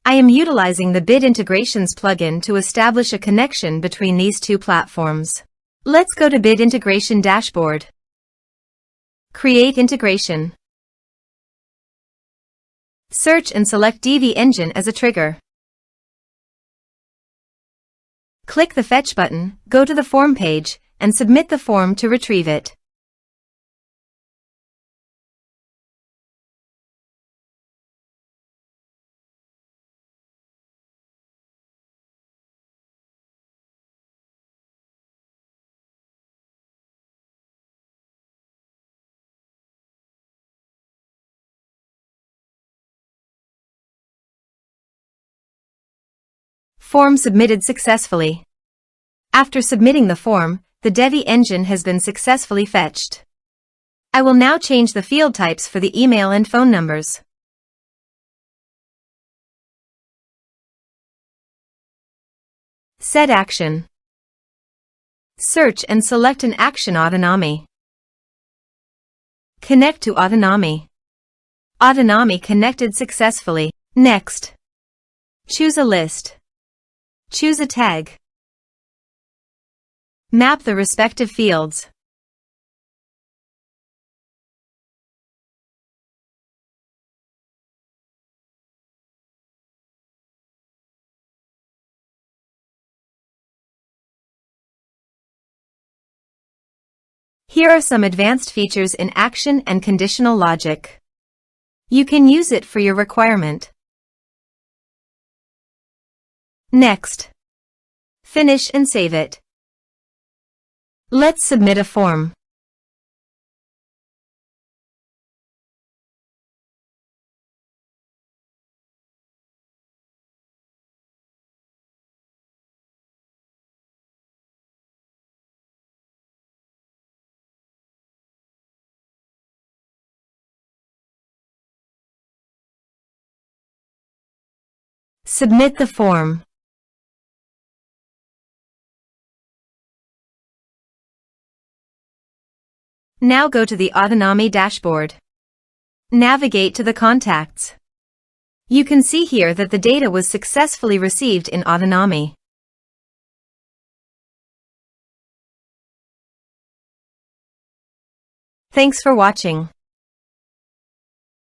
I am utilizing the Bit Integrations plugin to establish a connection between these two platforms. Let's go to Bit Integration Dashboard. Create integration. Search and select Divi Engine as a trigger. Click the Fetch button, go to the form page, and submit the form to retrieve it. Form submitted successfully. After submitting the form, the Divi engine has been successfully fetched. I will now change the field types for the email and phone numbers. Set action. Search and select an action autonomy. Connect to autonomy. Autonomy connected successfully. Next. Choose a list. Choose a tag. Map the respective fields. Here are some advanced features in action and conditional logic. You can use it for your requirement. Next. Finish and save it. Let's submit a form. Submit the form. Now go to the Autonomy dashboard. Navigate to the contacts. You can see here that the data was successfully received in Autonomy. Thanks for watching.